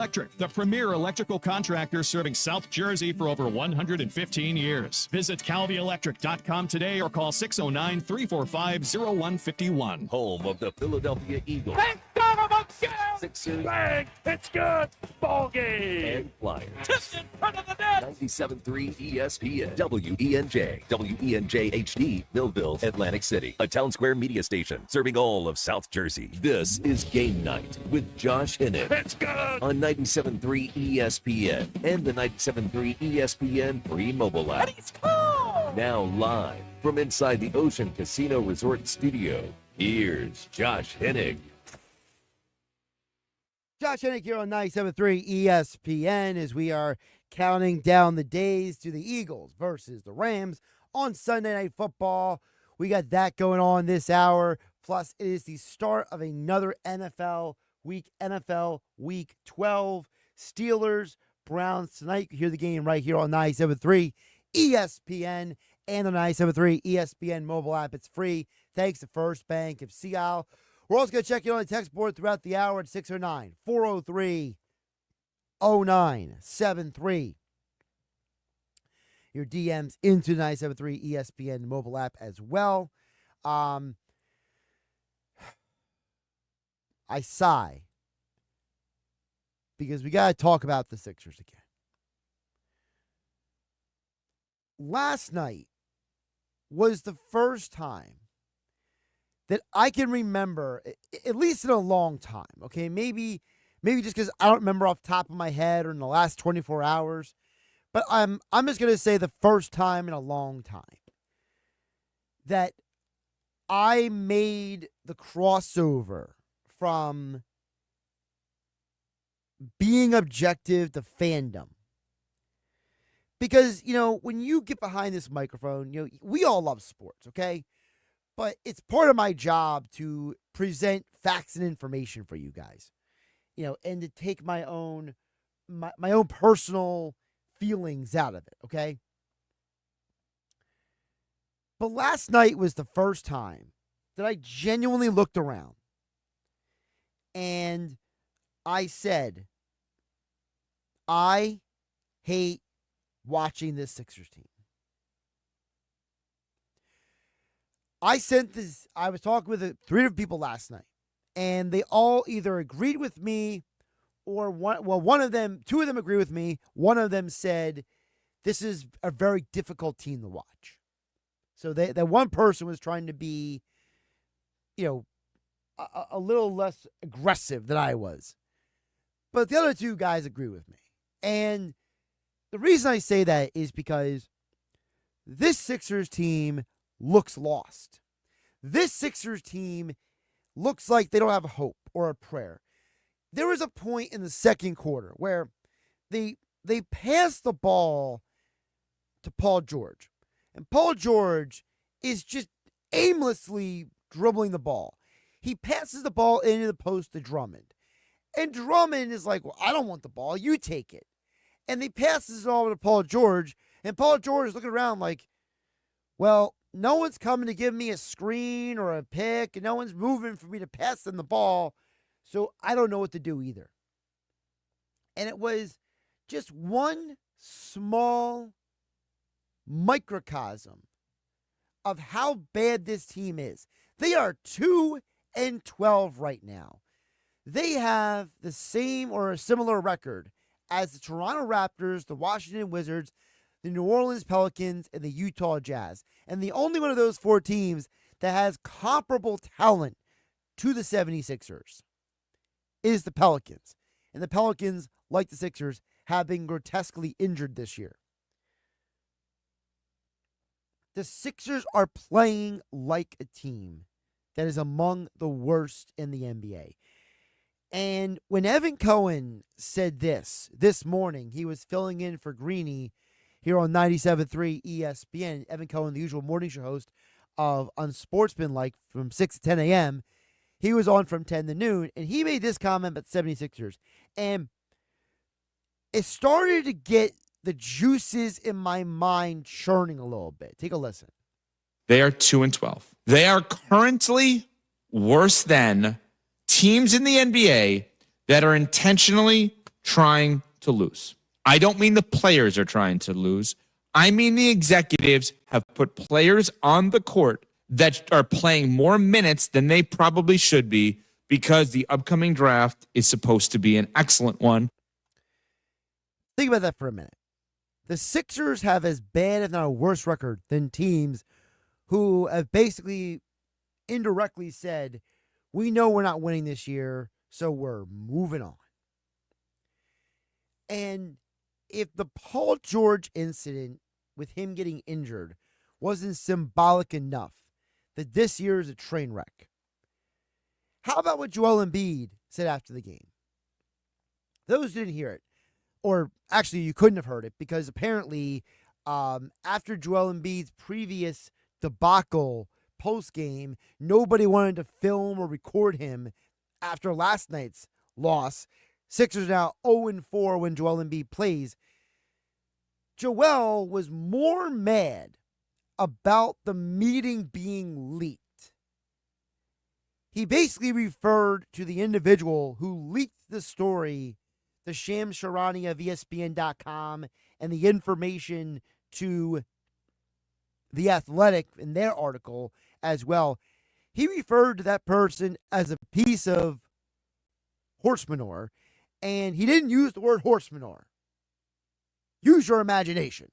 Electric, the premier electrical contractor serving South Jersey for over 115 years. Visit calvieelectric.com today or call 609-345-0151. Home of the Philadelphia Eagles. Thank God I'm again! Sixers. Bang! It's good! Ball game! And Flyers. Tipped in front of the net! 97.3 ESPN. WENJ. WENJ HD. Millville, Atlantic City. A Town Square media station serving all of South Jersey. This is Game Night with Josh Hennig. It's good! On 97.3 ESPN and the 97.3 ESPN free mobile app. And he's cool! Now live from inside the Ocean Casino Resort Studio, here's Josh Hennig. Josh Hennig here on 97.3 ESPN as we are counting down the days to the Eagles versus the Rams on Sunday Night Football. We got that going on this hour. Plus, it is the start of another NFL Week 12. Steelers, Browns tonight. You hear the game right here on 97.3 ESPN and the 97.3 ESPN mobile app. It's free. Thanks to First Bank of Sea Isle. We're also going to check in on the text board throughout the hour at 609-403-0973. Your DMs into the 97.3 ESPN mobile app as well. I sigh because we got to talk about the Sixers again. Last night was the first time that I can remember, at least in a long time, okay? Maybe just because I don't remember off the top of my head or in the last 24 hours, but I'm just going to say the first time in a long time that I made the crossover from being objective to fandom. Because, when you get behind this microphone, we all love sports, okay? But it's part of my job to present facts and information for you guys, and to take my own personal feelings out of it, okay? But last night was the first time that I genuinely looked around and I said, I hate watching this Sixers team. I was talking with 3 different people last night, and they all either agreed with me or two of them agree with me. One of them said, this is a very difficult team to watch. So that one person was trying to be, a little less aggressive than I was. But the other 2 guys agree with me. And the reason I say that is because this Sixers team looks lost. This Sixers team looks like they don't have hope or a prayer. There was a point in the second quarter where they passed the ball to Paul George. And Paul George is just aimlessly dribbling the ball. He passes the ball into the post to Drummond. And Drummond is like, well, I don't want the ball. You take it. And he passes it over to Paul George. And Paul George is looking around like, well, no one's coming to give me a screen or a pick. And no one's moving for me to pass them the ball. So I don't know what to do either. And it was just one small microcosm of how bad this team is. They are 2-12 right now. They have the same or a similar record as the Toronto Raptors, the Washington Wizards, the New Orleans Pelicans, and the Utah Jazz. And the only one of those 4 teams that has comparable talent to the 76ers is the Pelicans. And the Pelicans, like the Sixers, have been grotesquely injured this year. The Sixers are playing like a team that is among the worst in the NBA. And when Evan Cohen said this morning, he was filling in for Greeny here on 97.3 ESPN. Evan Cohen, the usual morning show host of Unsportsmanlike from 6 to 10 a.m., he was on from 10 to noon, and he made this comment about the 76ers. And it started to get the juices in my mind churning a little bit. Take a listen. They are 2-12. They are currently worse than teams in the NBA that are intentionally trying to lose. I don't mean the players are trying to lose. I mean the executives have put players on the court that are playing more minutes than they probably should be because the upcoming draft is supposed to be an excellent one. Think about that for a minute. The Sixers have as bad, if not a worse record than teams who have basically indirectly said, we know we're not winning this year, so we're moving on. And if the Paul George incident with him getting injured wasn't symbolic enough that this year is a train wreck, how about what Joel Embiid said after the game? Those who didn't hear it, or actually you couldn't have heard it, because apparently after Joel Embiid's previous debacle post-game, nobody wanted to film or record him after last night's loss. Sixers now 0-4 when Joel Embiid plays. Joel was more mad about the meeting being leaked. He basically referred to the individual who leaked the story, the Shams Charania of ESPN.com, and the information to The Athletic in their article as well. He referred to that person as a piece of horse manure, and he didn't use the word horse manure. Use your imagination.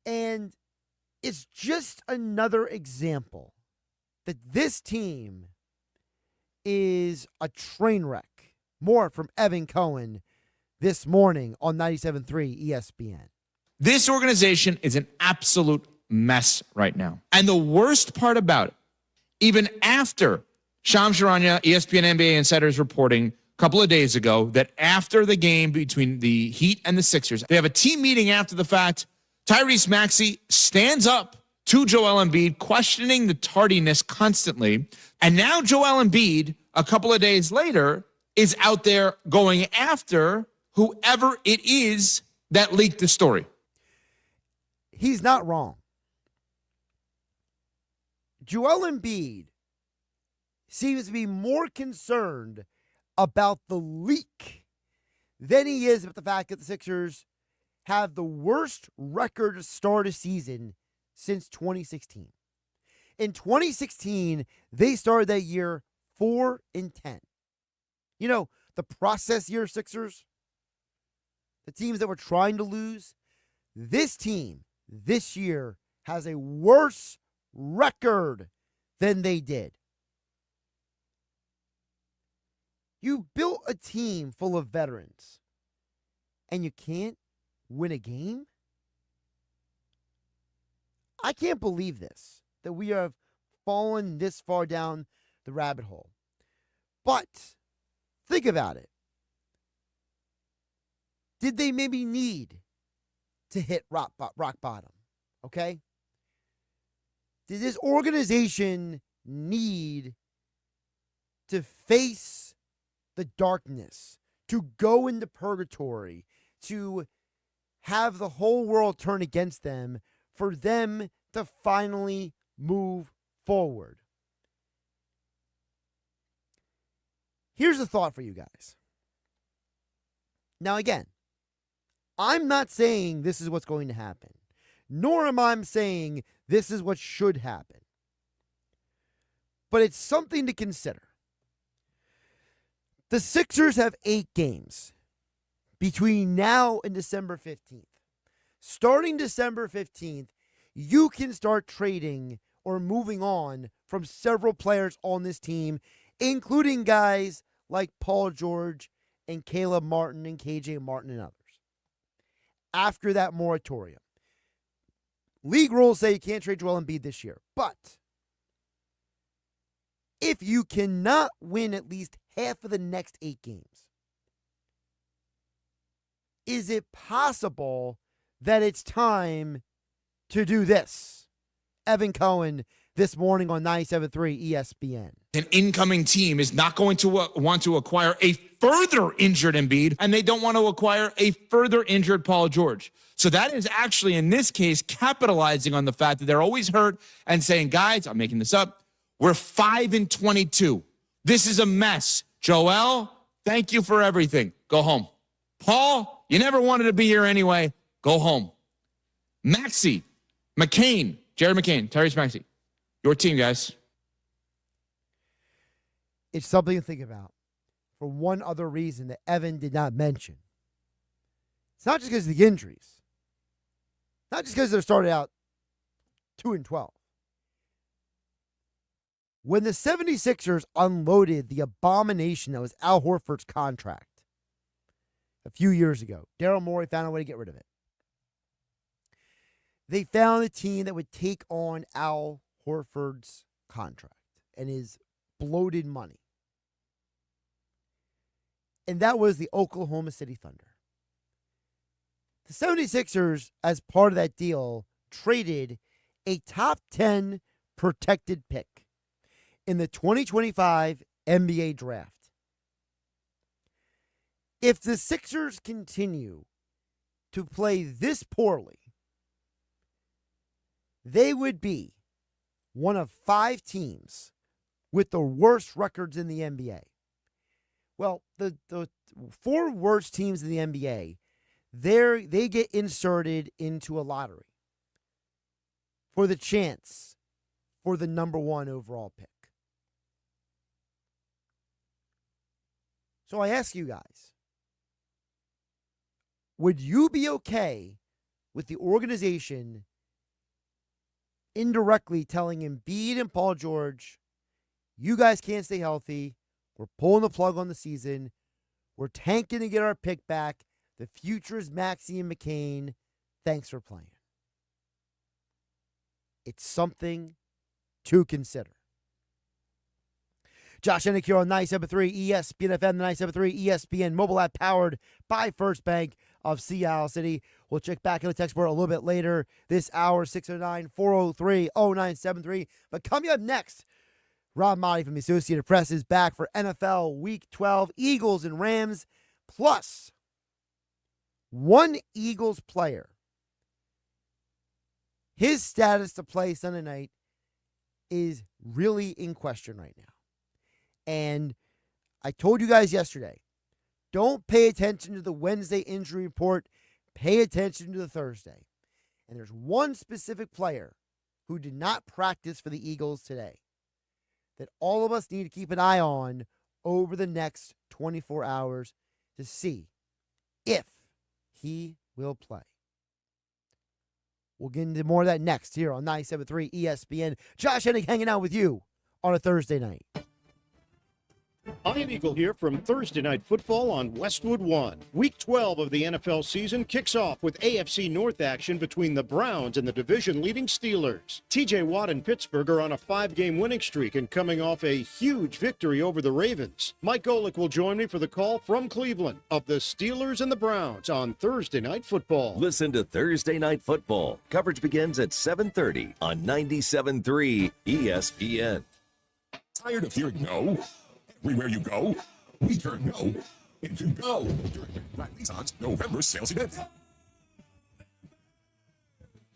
And it's just another example that this team is a train wreck. More from Evan Cohen this morning on 97.3 ESPN. This organization is an absolute mess right now. And the worst part about it, even after Shams Charania, ESPN NBA Insider's reporting a couple of days ago that after the game between the Heat and the Sixers, they have a team meeting after the fact. Tyrese Maxey stands up to Joel Embiid, questioning the tardiness constantly. And now Joel Embiid, a couple of days later, is out there going after whoever it is that leaked the story. He's not wrong. Joel Embiid seems to be more concerned about the leak than he is about the fact that the Sixers have the worst record to start a season since 2016. In 2016, they started that year 4-10. You know, the process year Sixers, the teams that were trying to lose, this team this year has a worse record than they did. You built a team full of veterans, and you can't win a game? I can't believe this, that we have fallen this far down the rabbit hole. But think about it. Did they maybe need to hit rock bottom? Okay? Did this organization need to face the darkness, to go into purgatory, to have the whole world turn against them for them to finally move forward? Here's a thought for you guys. Now, again, I'm not saying this is what's going to happen, nor am I saying this is what should happen. But it's something to consider. The Sixers have 8 games between now and December 15th. Starting December 15th, you can start trading or moving on from several players on this team, including guys like Paul George and Caleb Martin and KJ Martin and others. After that moratorium, league rules say you can't trade Joel Embiid this year. But if you cannot win at least half of the next 8 games, is it possible that it's time to do this? Evan Cohen this morning on 97.3 ESPN. An incoming team is not going to want to acquire a further injured Embiid, and they don't want to acquire a further injured Paul George. So that is actually, in this case, capitalizing on the fact that they're always hurt and saying, guys, I'm making this up, we're 5-22. This is a mess. Joel, Thank you for everything. Go home. Paul, you never wanted to be here anyway. Go home. Maxey, McCain, Jared McCain, Tyrese Maxey. Your team, guys. It's something to think about for one other reason that Evan did not mention. It's not just because of the injuries. Not just because they started out 2-12. When the 76ers unloaded the abomination that was Al Horford's contract a few years ago, Daryl Morey found a way to get rid of it. They found a team that would take on Al Horford's contract and his bloated money. And that was the Oklahoma City Thunder. The 76ers, as part of that deal, traded a top 10 protected pick in the 2025 NBA draft. If the Sixers continue to play this poorly, they would be one of 5 teams with the worst records in the NBA. Well, the 4 worst teams in the NBA, they get inserted into a lottery for the chance for the number 1 overall pick. So I ask you guys, would you be okay with the organization indirectly telling Embiid and Paul George, you guys can't stay healthy, we're pulling the plug on the season, we're tanking to get our pick back, the future is Maxey and McCain, thanks for playing? It's something to consider. Josh Hennig here on 97.3 ESPN FM, the 97.3 ESPN mobile app powered by First Bank of Seattle City. We'll check back in the text board a little bit later this hour, 609-403-0973. But coming up next, Rob Maaddi from the Associated Press is back for NFL Week 12, Eagles and Rams, plus one Eagles player. His status to play Sunday night is really in question right now. And I told you guys yesterday, don't pay attention to the Wednesday injury report. Pay attention to the Thursday. And there's one specific player who did not practice for the Eagles today that all of us need to keep an eye on over the next 24 hours to see if he will play. We'll get into more of that next here on 97.3 ESPN. Josh Hennig hanging out with you on a Thursday night. Ian Eagle here from Thursday Night Football on Westwood One. Week 12 of the NFL season kicks off with AFC North action between the Browns and the division-leading Steelers. TJ Watt and Pittsburgh are on a 5-game winning streak and coming off a huge victory over the Ravens. Mike Golick will join me for the call from Cleveland of the Steelers and the Browns on Thursday Night Football. Listen to Thursday Night Football. Coverage begins at 7:30 on 97.3 ESPN. Tired of hearing no? Everywhere you go, we turn no into go during Black Nissan's November sales event.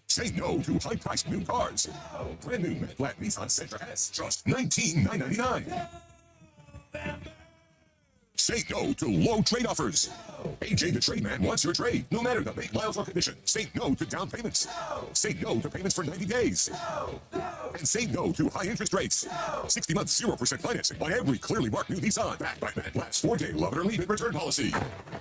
Say no to high-priced new cars. Brand new Black Nissan Sentra S, just $19,999. Say no to low trade offers. AJ the Trade Man wants your trade, no matter the make, miles, or condition. Say no to down payments. Say no to payments for 90 days. And say no to high interest rates. 60 months, 0% financing on every clearly marked new Nissan. Backed by Mad Black's 4-day love it or leave it return policy.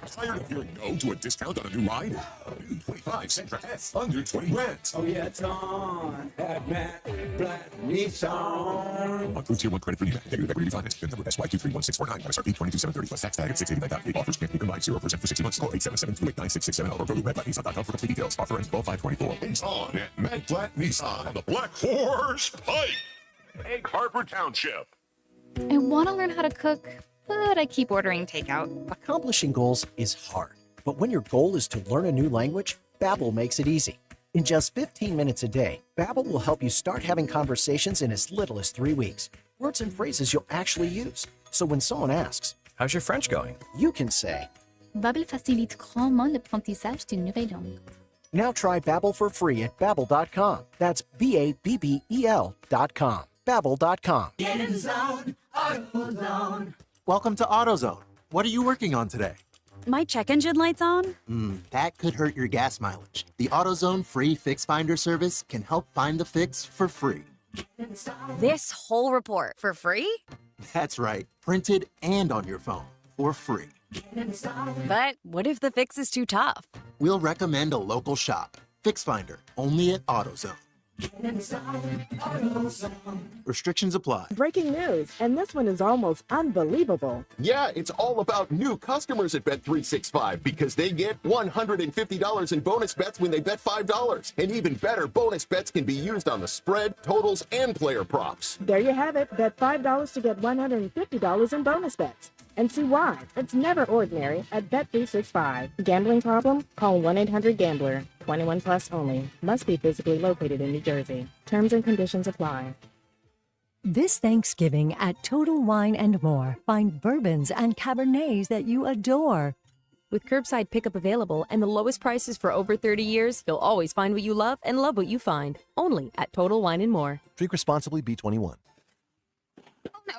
Tired of hearing no to a discount on a new ride? New 25 Sentra S, under 20 grand. Oh yeah, it's on at Mad Black Nissan. Approved Tier 1 credit for Negative equity finance. The number SY231649. MSRP 22,730 plus tax tag at $689.8. Offers can't be combined 0% for 60 months. Call 877-289-6670 or go to MadBlackNissan.com for complete details. Offer ends 12/5/24. It's on at Mad Black Nissan on the Black Horse Pike. Egg Harbor Township. I want to learn how to cook, but I keep ordering takeout. Accomplishing goals is hard, but when your goal is to learn a new language, Babbel makes it easy. In just 15 minutes a day, Babbel will help you start having conversations in as little as 3 weeks. Words and phrases you'll actually use. So when someone asks, "How's your French going?" you can say, Babbel facilite grandement l'apprentissage d'une nouvelle langue. Now try Babbel for free at Babbel.com. That's BABBEL.com. Babbel.com. Get in the zone, AutoZone. Welcome to AutoZone, What are you working on today? My check engine light's on? That could hurt your gas mileage. The AutoZone free Fix Finder service can help find the fix for free. This whole report for free? That's right, printed and on your phone for free. But what if the fix is too tough? We'll recommend a local shop. Fix Finder, only at AutoZone. Restrictions apply. Breaking news, and this one is almost unbelievable. Yeah, it's all about new customers at Bet365 because they get $150 in bonus bets when they bet $5. And even better, bonus bets can be used on the spread, totals, and player props. There you have it. Bet $5 to get $150 in bonus bets. And see why. It's never ordinary at Bet365. Gambling problem? Call 1-800-GAMBLER. 21 plus only. Must be physically located in New Jersey. Terms and conditions apply. This Thanksgiving at Total Wine & More, find bourbons and Cabernets that you adore. With curbside pickup available and the lowest prices for over 30 years, you'll always find what you love and love what you find. Only at Total Wine & More. Drink responsibly, B21. Oh no,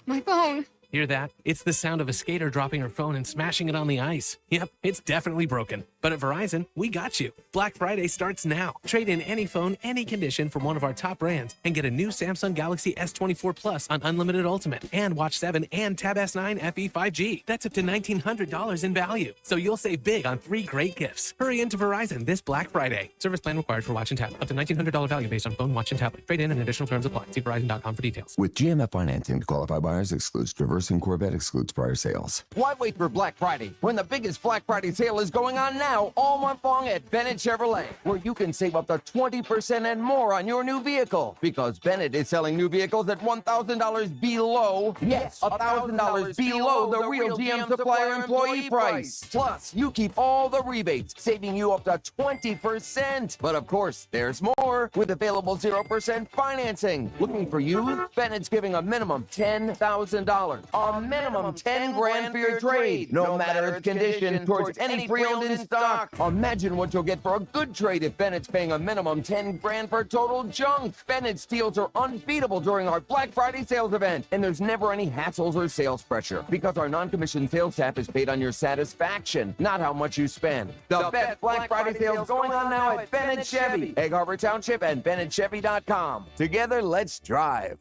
my phone. Hear that? It's the sound of a skater dropping her phone and smashing it on the ice. Yep, it's definitely broken. But at Verizon, we got you. Black Friday starts now. Trade in any phone, any condition from one of our top brands and get a new Samsung Galaxy S24 Plus on Unlimited Ultimate and Watch 7 and Tab S9 FE 5G. That's up to $1,900 in value. So you'll save big on 3 great gifts. Hurry into Verizon this Black Friday. Service plan required for Watch and Tab. Up to $1,900 value based on phone, watch, and tablet. Trade in and additional terms apply. See Verizon.com for details. With GMF financing, qualified buyers excludes Traverse and Corvette excludes prior sales. Why wait for Black Friday when the biggest Black Friday sale is going on now all month long at Bennett Chevrolet, where you can save up to 20% and more on your new vehicle because Bennett is selling new vehicles at $1,000 below, yes, $1,000 below the real GM supplier employee price. Plus, you keep all the rebates, saving you up to 20%. But of course, there's more with available 0% financing. Looking for you? Bennett's giving a minimum $10,000. A minimum 10 grand for your trade, no matter its condition, towards any pre-owned in stock. Imagine what you'll get for a good trade if Bennett's paying a minimum 10 grand for total junk. Bennett's deals are unbeatable during our Black Friday sales event, and there's never any hassles or sales pressure because our non-commissioned sales staff is paid on your satisfaction, not how much you spend. The best Black Friday sales going on now at Bennett Chevy, Egg Harbor Township, and BennettChevy.com. Together, let's drive.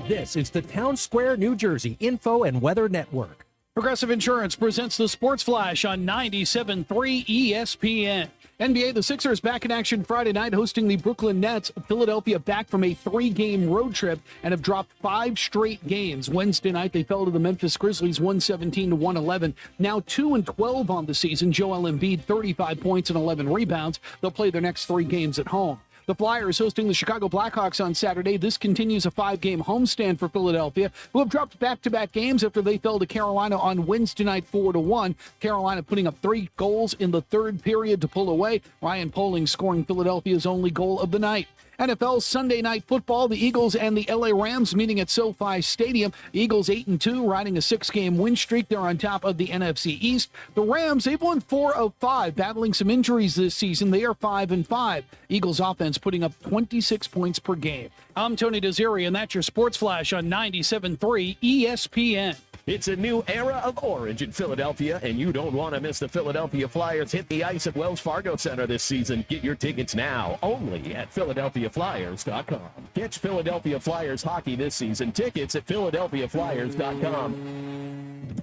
This is the Town Square, New Jersey Info and Weather Network. Progressive Insurance presents the Sports Flash on 97.3 ESPN. NBA, the Sixers back in action Friday night hosting the Brooklyn Nets. Philadelphia back from a 3-game road trip and have dropped 5 straight games. Wednesday night, they fell to the Memphis Grizzlies 117-111. Now 2-12 on the season. Joel Embiid, 35 points and 11 rebounds. They'll play their next 3 games at home. The Flyers hosting the Chicago Blackhawks on Saturday. This continues a 5-game homestand for Philadelphia, who have dropped back-to-back games after they fell to Carolina on Wednesday night 4-1. Carolina putting up 3 goals in the third period to pull away. Ryan Poling scoring Philadelphia's only goal of the night. NFL Sunday Night Football, the Eagles and the LA Rams meeting at SoFi Stadium. Eagles 8-2, riding a 6-game win streak. They're on top of the NFC East. The Rams, they've won 4 of 5, battling some injuries this season. They are 5-5. Eagles offense putting up 26 points per game. I'm Tony Desiri, and that's your Sports Flash on 97.3 ESPN. It's a new era of orange in Philadelphia, and you don't want to miss the Philadelphia Flyers hit the ice at Wells Fargo Center this season. Get your tickets now, only at PhiladelphiaFlyers.com. Catch Philadelphia Flyers hockey this season. Tickets at PhiladelphiaFlyers.com.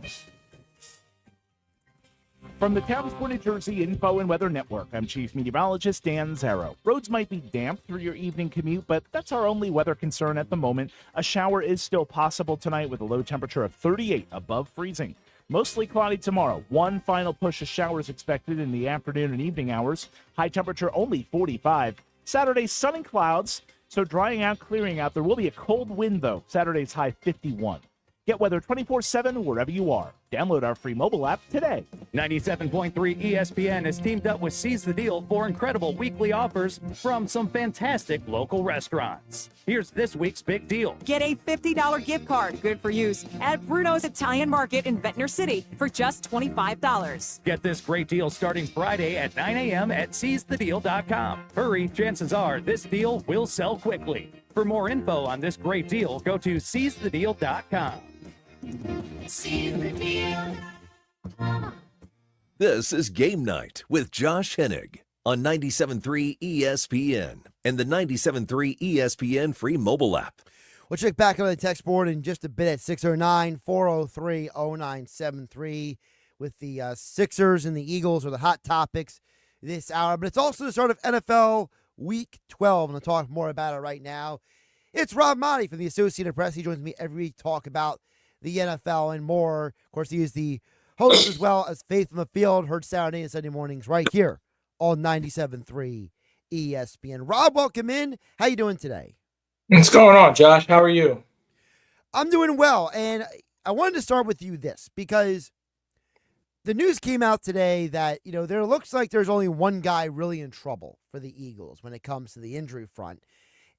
From the Town Square, New Jersey Info and Weather Network, I'm Chief Meteorologist Dan Zarrow. Roads might be damp through your evening commute, but that's our only weather concern at the moment. A shower is still possible tonight with a low temperature of 38 above freezing. Mostly cloudy tomorrow. One final push of showers expected in the afternoon and evening hours. High temperature only 45. Saturday, sun and clouds, so drying out, clearing out. There will be a cold wind, though. Saturday's high 51. Get weather 24/7 wherever you are. Download our free mobile app today. 97.3 ESPN has teamed up with Seize the Deal for incredible weekly offers from some fantastic local restaurants. Here's this week's big deal. Get a $50 gift card, good for use, at Bruno's Italian Market in Ventnor City for just $25. Get this great deal starting Friday at 9 a.m. at seizethedeal.com. Hurry, chances are this deal will sell quickly. For more info on this great deal, go to seizethedeal.com. Seal the deal. This is Game Night with Josh Hennig on 97.3 ESPN and the 97.3 ESPN free mobile app. We'll check back on the text board in just a bit at 609-403-0973 with the Sixers and the Eagles are the hot topics this hour. But it's also the start of NFL Week 12, and I'll talk more about it right now. It's Rob Maaddi from the Associated Press. He joins me every week to talk about the NFL and more. Of course, he is the host as well as Faith on the Field, heard Saturday and Sunday mornings right here on 97.3 ESPN. Rob, welcome in. How you doing today? What's going on, Josh? How are you? I'm doing well, and I wanted to start with you this because the news came out today that, there looks like there's only one guy really in trouble for the Eagles when it comes to the injury front,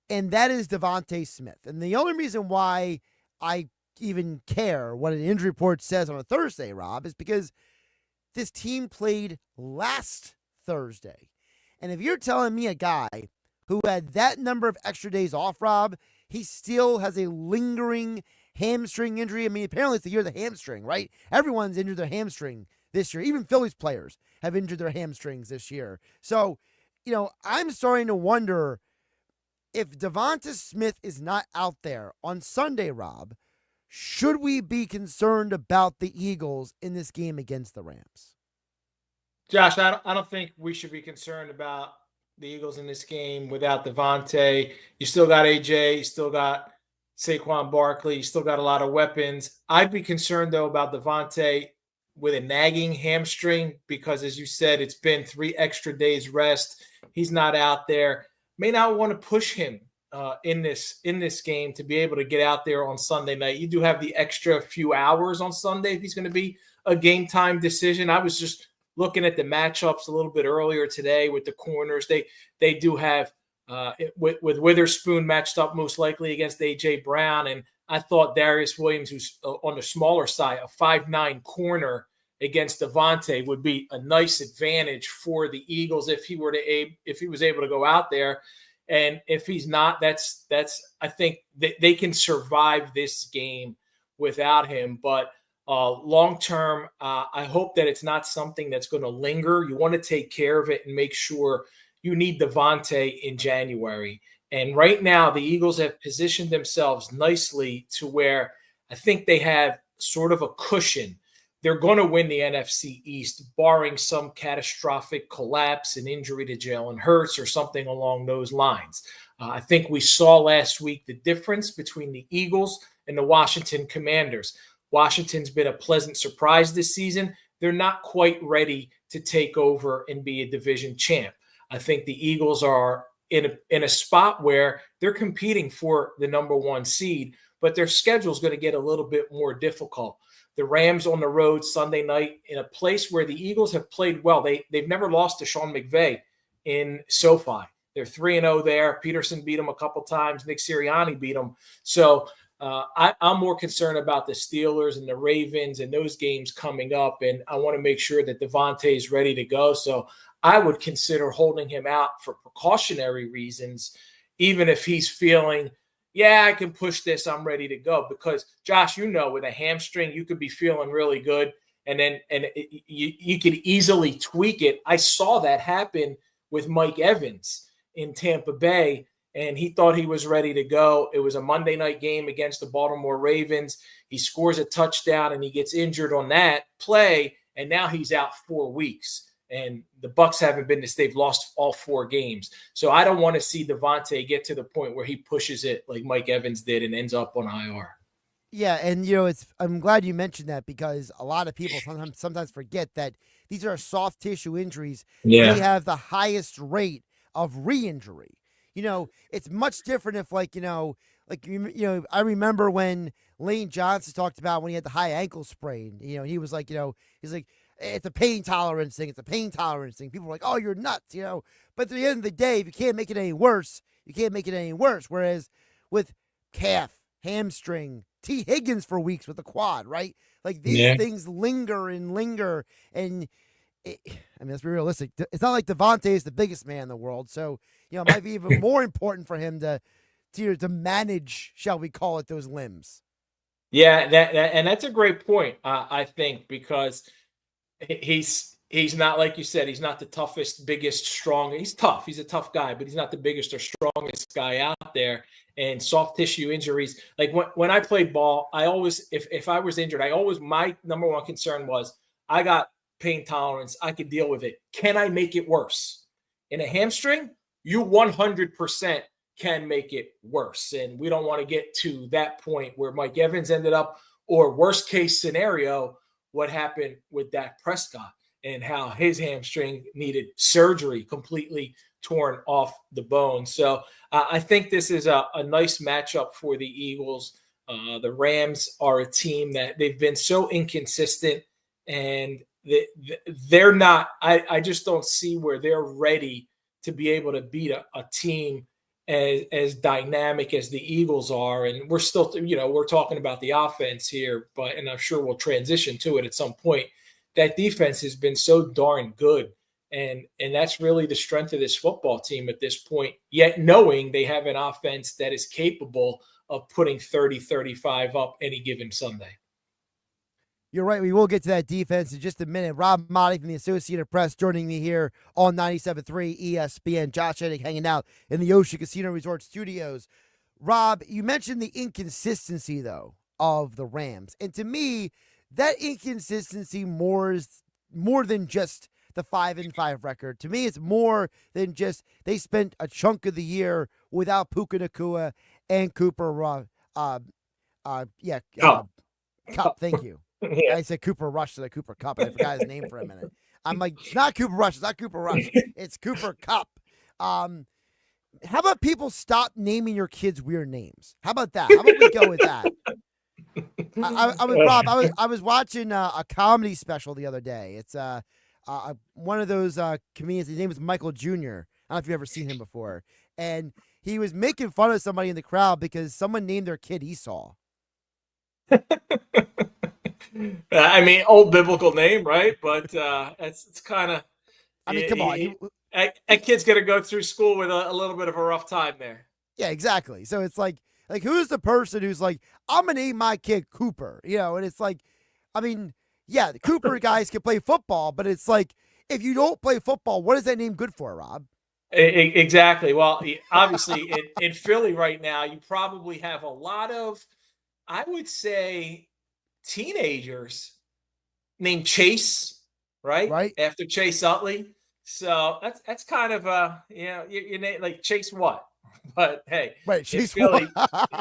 and that is Devontae Smith. And the only reason why I even care what an injury report says on a Thursday, Rob, is because this team played last Thursday. And if you're telling me a guy who had that number of extra days off, Rob, he still has a lingering hamstring injury. I mean, apparently it's the year of the hamstring, right? Everyone's injured their hamstring this year. Even Phillies players have injured their hamstrings this year. So, I'm starting to wonder if Devonta Smith is not out there on Sunday, Rob, should we be concerned about the Eagles in this game against the Rams? Josh, I don't think we should be concerned about the Eagles in this game without Devontae. You still got AJ, you still got Saquon Barkley, you still got a lot of weapons. I'd be concerned, though, about Devontae with a nagging hamstring because, as you said, it's been 3 extra days rest. He's not out there. May not want to push him in this game to be able to get out there on Sunday night. You do have the extra few hours on Sunday if he's going to be a game time decision. I was just looking at the matchups a little bit earlier today with the corners. They do have with Witherspoon matched up most likely against A.J. Brown, and I thought Darius Williams, who's on the smaller side, a 5'9" corner against Devontae would be a nice advantage for the Eagles if he was able to go out there. And if he's not, that's I think they can survive this game without him. But long term, I hope that it's not something that's going to linger. You want to take care of it and make sure you need Devontae in January. And right now, the Eagles have positioned themselves nicely to where I think they have sort of a cushion. They're going to win the NFC East, barring some catastrophic collapse and injury to Jalen Hurts or something along those lines. I think we saw last week the difference between the Eagles and the Washington Commanders. Washington's been a pleasant surprise this season. They're not quite ready to take over and be a division champ. I think the Eagles are in a spot where they're competing for the number 1 seed, but their schedule is going to get a little bit more difficult. The Rams on the road Sunday night in a place where the Eagles have played well. They've never lost to Sean McVay in SoFi. They're 3-0 there. Peterson beat them a couple times. Nick Sirianni beat them. So I'm more concerned about the Steelers and the Ravens and those games coming up, and I want to make sure that Devontae is ready to go. So I would consider holding him out for precautionary reasons, even if he's feeling, I can push this, I'm ready to go. Because, Josh, with a hamstring, you could be feeling really good, and then you could easily tweak it. I saw that happen with Mike Evans in Tampa Bay, and he thought he was ready to go. It was a Monday night game against the Baltimore Ravens. He scores a touchdown, and he gets injured on that play, and now he's out 4 weeks. And the Bucs haven't been this. They've lost all 4 games. So I don't want to see Devontae get to the point where he pushes it like Mike Evans did and ends up on IR. Yeah, and I'm glad you mentioned that because a lot of people sometimes forget that these are soft tissue injuries. Yeah. They have the highest rate of re-injury. It's much different if I remember when Lane Johnson talked about when he had the high ankle sprain. He was like, he's like, it's a pain tolerance thing. It's a pain tolerance thing. People are like, oh, you're nuts, But at the end of the day, if you can't make it any worse, you can't make it any worse. Whereas with calf, hamstring, T. Higgins for weeks with the quad, right? Like these things linger. And let's be realistic. It's not like Devontae is the biggest man in the world. So, it might be even more important for him to manage, shall we call it, those limbs. Yeah, and that's a great point. I think because he's not, like you said, he's not the toughest, biggest, strong. He's tough. He's a tough guy, but he's not the biggest or strongest guy out there. And soft tissue injuries, like when I played ball, I always, if I was injured, my number one concern was I got pain tolerance. I could deal with it. Can I make it worse? In a hamstring, you 100% can make it worse. And we don't want to get to that point where Mike Evans ended up, or worst case scenario, what happened with Dak Prescott and how his hamstring needed surgery, completely torn off the bone. So I think this is a nice matchup for the Eagles. The Rams are a team that they've been so inconsistent, and they're not, I just don't see where they're ready to be able to beat a team as dynamic as the Eagles are. And we're still, we're talking about the offense here, and I'm sure we'll transition to it at some point. That defense has been so darn good. And that's really the strength of this football team at this point, yet knowing they have an offense that is capable of putting 30, 35 up any given Sunday. You're right. We will get to that defense in just a minute. Rob Maaddi from the Associated Press joining me here on 97.3 ESPN. Josh Hennig hanging out in the Ocean Casino Resort Studios. Rob, you mentioned the inconsistency, though, of the Rams. And to me, that inconsistency more than just the 5-5 record. To me, it's more than just they spent a chunk of the year without Puka Nacua and Cooper Kupp. Thank you. I said Cooper Rush to the Cooper Kupp, and I forgot his name for a minute. I'm like, it's not Cooper Rush. It's not Cooper Rush. It's Cooper Kupp. How about people stop naming your kids weird names? How about that? How about we go with that? I was watching a comedy special the other day. It's one of those comedians. His name is Michael Jr. I don't know if you've ever seen him before. And he was making fun of somebody in the crowd because someone named their kid Esau. I mean, old biblical name, right? But it's kind of. I mean, come on. That kid's going to go through school with a little bit of a rough time there. Yeah, exactly. So it's like who's the person who's like, I'm going to name my kid Cooper? And it's like, I mean, yeah, the Cooper guys can play football, but it's like, if you don't play football, what is that name good for, Rob? Exactly. Well, obviously, in Philly right now, you probably have a lot of, I would say, teenagers named Chase, right? Right. After Chase Utley. So that's kind of your name, like Chase what? But hey, right, Chase Philly,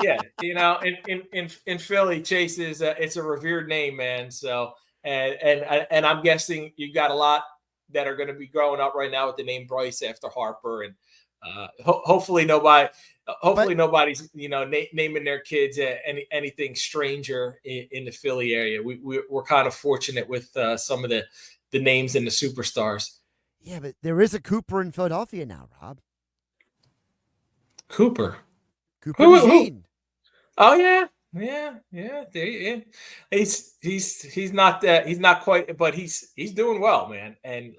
yeah, in Philly, Chase is it's a revered name, man. So and I'm guessing you got a lot that are going to be growing up right now with the name Bryce after Harper, and hopefully nobody's naming their kids anything stranger in the Philly area. We're kind of fortunate with some of the names and the superstars. Yeah, but there is a Cooper in Philadelphia now, Rob. Cooper Jean. Oh yeah. He's not quite, but he's doing well, man. And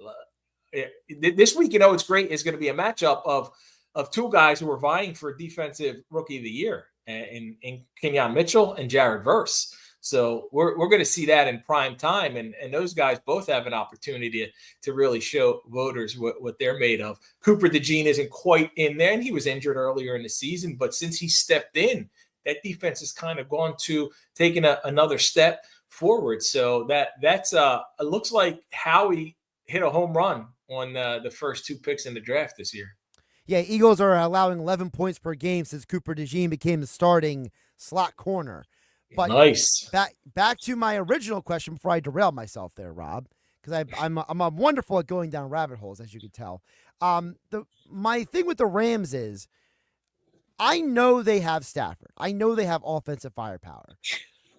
this week, it's great. It's going to be a matchup of two guys who are vying for Defensive Rookie of the Year, in Kenyon Mitchell and Jared Verse. So we're going to see that in prime time, and those guys both have an opportunity to really show voters what they're made of. Cooper DeJean isn't quite in there, and he was injured earlier in the season, but since he stepped in, that defense has kind of gone to taking another step forward. So that's it looks like Howie hit a home run on the first two picks in the draft this year. Yeah, Eagles are allowing 11 points per game since Cooper DeJean became the starting slot corner. But nice. Back to my original question before I derail myself there, Rob, because I'm wonderful at going down rabbit holes, as you can tell. My thing with the Rams is, I know they have Stafford. I know they have offensive firepower.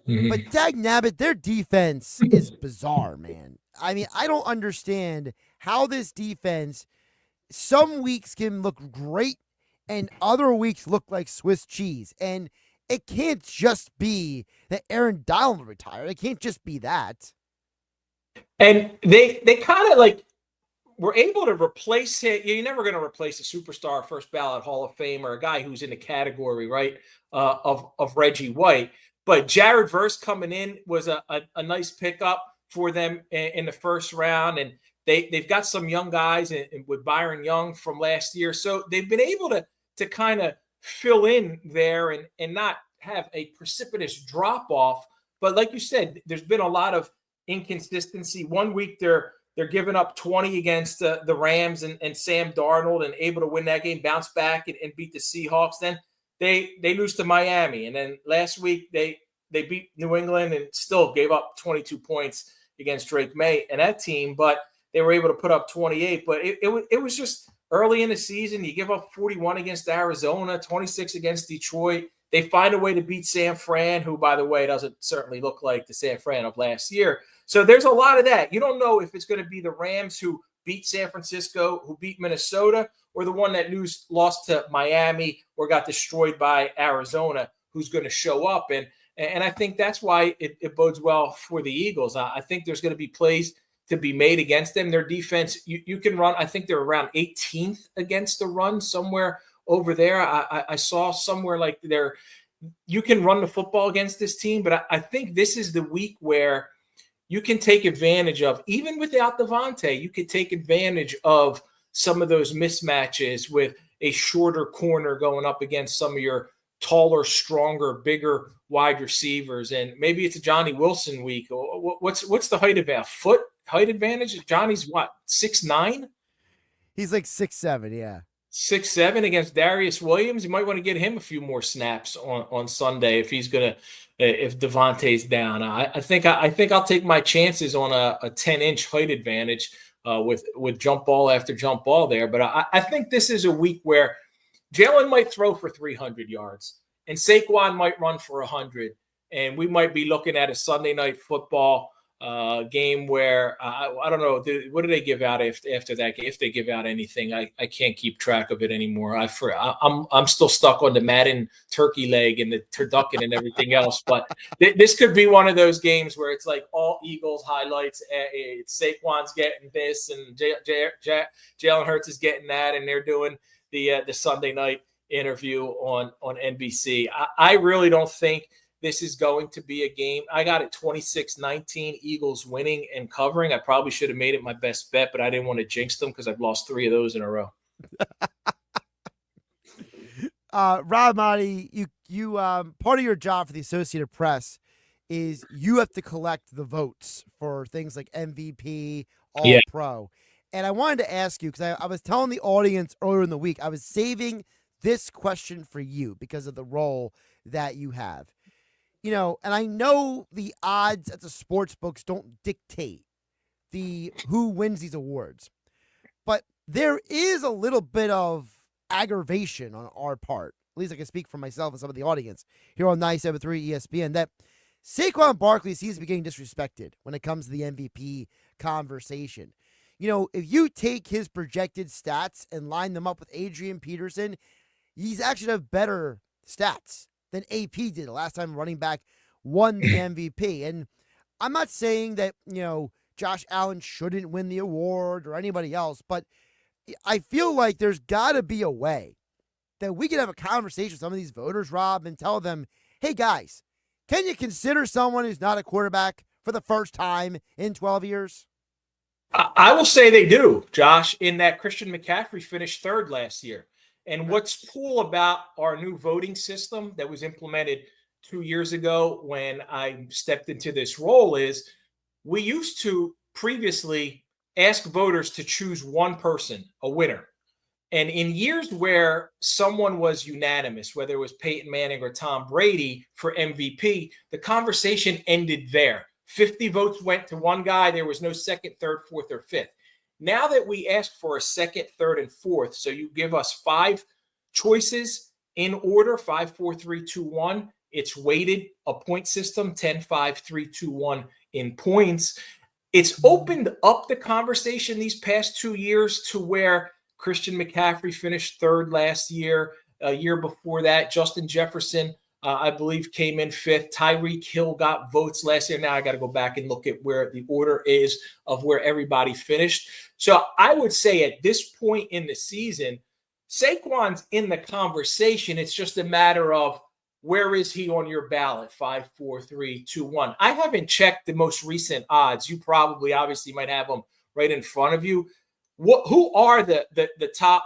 Mm-hmm. But dagnabbit, their defense is bizarre, man. I mean, I don't understand how this defense some weeks can look great and other weeks look like Swiss cheese. And it can't just be that Aaron Donald retired. It can't just be that. And they kind of were able to replace it. You're never going to replace a superstar, first ballot Hall of Fame, or a guy who's in the category, right, of Reggie White. But Jared Verse coming in was a nice pickup for them in the first round. And they've got some young guys with Byron Young from last year. So they've been able to kind of fill in there and not have a precipitous drop off. But like you said, there's been a lot of inconsistency. One week they're giving up 20 against the Rams and Sam Darnold and able to win that game, bounce back and beat the Seahawks. Then they lose to Miami. And then last week they beat New England and still gave up 22 points against Drake May and that team. But they were able to put up 28. But it was just early in the season. You give up 41 against Arizona, 26 against Detroit. They find a way to beat San Fran, who, by the way, doesn't certainly look like the San Fran of last year. So there's a lot of that. You don't know if it's going to be the Rams who beat San Francisco, who beat Minnesota, or the one that lost to Miami or got destroyed by Arizona, who's going to show up. And I think that's why it bodes well for the Eagles. I think there's going to be plays to be made against them. Their defense, you can run. I think they're around 18th against the run, somewhere over there. I saw somewhere like you can run the football against this team, but I think this is the week where you can take advantage of, even without Devontae, you could take advantage of some of those mismatches with a shorter corner going up against some of your taller, stronger, bigger wide receivers. And maybe it's a Johnny Wilson week. What's the height advantage? Foot height advantage? Johnny's what, 6'9"? He's like 6'7", yeah. 6'7" against Darius Williams. You might want to get him a few more snaps on Sunday if Devontae's down. I think I'll take my chances on a 10-inch height advantage with jump ball after jump ball there. But I think this is a week where Jalen might throw for 300 yards and Saquon might run for 100, and we might be looking at a Sunday night football game where I don't know, what do they give out after that game? If they give out anything, I can't keep track of it anymore. I'm still stuck on the Madden turkey leg and the turducken and everything else. But this could be one of those games where it's like all Eagles highlights. Saquon's getting this, and Jalen Hurts is getting that, and they're doing the Sunday night interview on NBC. I really don't think this is going to be a game. I got it 26-19, Eagles winning and covering. I probably should have made it my best bet, but I didn't want to jinx them because I've lost 3 of those in a row. Rob, Maaddi, you part of your job for the Associated Press is you have to collect the votes for things like MVP, All-Pro. And I wanted to ask you, because I was telling the audience earlier in the week, I was saving this question for you because of the role that you have. You know, and I know the odds at the sports books don't dictate who wins these awards, but there is a little bit of aggravation on our part. At least I can speak for myself and some of the audience here on 97.3 ESPN that Saquon Barkley seems to be getting disrespected when it comes to the MVP conversation. You know, if you take his projected stats and line them up with Adrian Peterson, he's actually have better stats than AP did the last time running back won the MVP. And I'm not saying that, you know, Josh Allen shouldn't win the award or anybody else, but I feel like there's got to be a way that we can have a conversation with some of these voters, Rob, and tell them, hey, guys, can you consider someone who's not a quarterback for the first time in 12 years? I will say they do, Josh, in that Christian McCaffrey finished 3rd last year. And what's cool about our new voting system that was implemented 2 years ago when I stepped into this role is we used to previously ask voters to choose one person, a winner. And in years where someone was unanimous, whether it was Peyton Manning or Tom Brady for MVP, the conversation ended there. 50 votes went to one guy. There was no 2nd, 3rd, 4th, or 5th. Now that we ask for a 2nd, 3rd, and 4th, so you give us 5 choices in order, 5, 4, 3, 2, 1. It's weighted, a point system, 10, 5, 3, 2, 1 in points. It's opened up the conversation these past 2 years to where Christian McCaffrey finished 3rd last year. A year before that, Justin Jefferson, I believe, came in 5th. Tyreek Hill got votes last year. Now I got to go back and look at where the order is of where everybody finished. So I would say at this point in the season, Saquon's in the conversation. It's just a matter of where is he on your ballot? 5, 4, 3, 2, 1. I haven't checked the most recent odds. You probably obviously might have them right in front of you. Who are the top?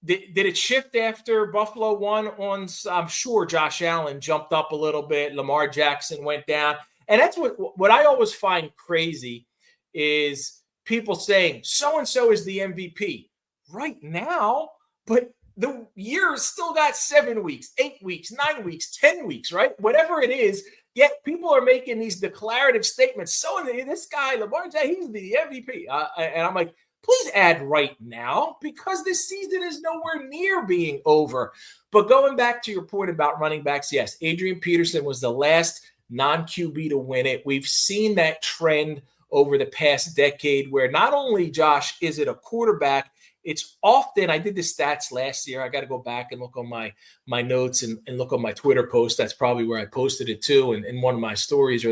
Did it shift after Buffalo won on? I'm sure Josh Allen jumped up a little bit. Lamar Jackson went down. And that's what I always find crazy is people saying so-and-so is the MVP right now, but the year still got 7 weeks, 8 weeks, 9 weeks, 10 weeks, right? Whatever it is, yet people are making these declarative statements. So this guy, Lamar Jackson, he's the MVP. And I'm like, please add right now because this season is nowhere near being over. But going back to your point about running backs, yes, Adrian Peterson was the last non-QB to win it. We've seen that trend over the past decade where not only, Josh, is it a quarterback, it's often, I did the stats last year. I got to go back and look on my notes and look on my Twitter post. That's probably where I posted it too. And in one of my stories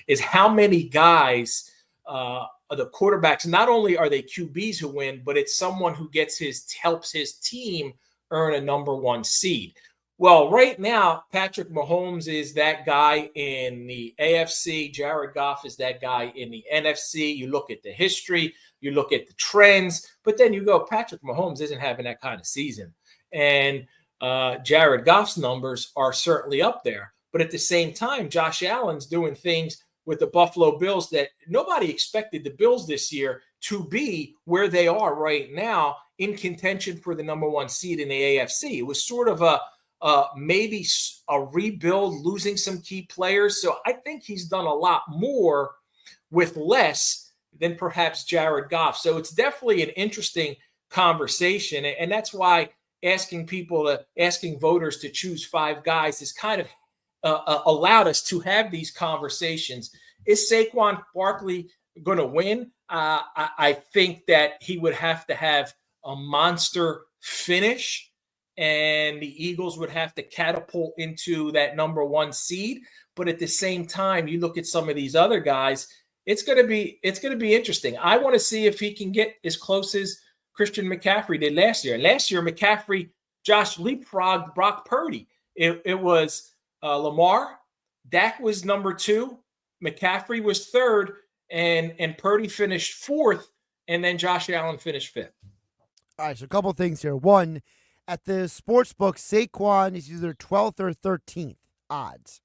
is how many guys the quarterbacks, not only are they QBs who win, but it's someone who helps his team earn a number 1 seed. Well, right now, Patrick Mahomes is that guy in the AFC. Jared Goff is that guy in the NFC. You look at the history, you look at the trends, but then you go, Patrick Mahomes isn't having that kind of season. And Jared Goff's numbers are certainly up there. But at the same time, Josh Allen's doing things with the Buffalo Bills that nobody expected the Bills this year to be where they are right now in contention for the number 1 seed in the AFC. It was sort of maybe a rebuild, losing some key players. So I think he's done a lot more with less than perhaps Jared Goff. So it's definitely an interesting conversation. And that's why asking voters to choose 5 guys is kind of allowed us to have these conversations. Is Saquon Barkley going to win? I think that he would have to have a monster finish, and the Eagles would have to catapult into that number 1 seed. But at the same time, you look at some of these other guys, it's going to be interesting. I want to see if he can get as close as Christian McCaffrey did last year. Last year, McCaffrey, Josh, leapfrogged Brock Purdy. It was Lamar, Dak was number 2, McCaffrey was 3rd, and Purdy finished 4th, and then Josh Allen finished 5th. All right, so a couple things here. One, at the sports book, Saquon is either 12th or 13th odds,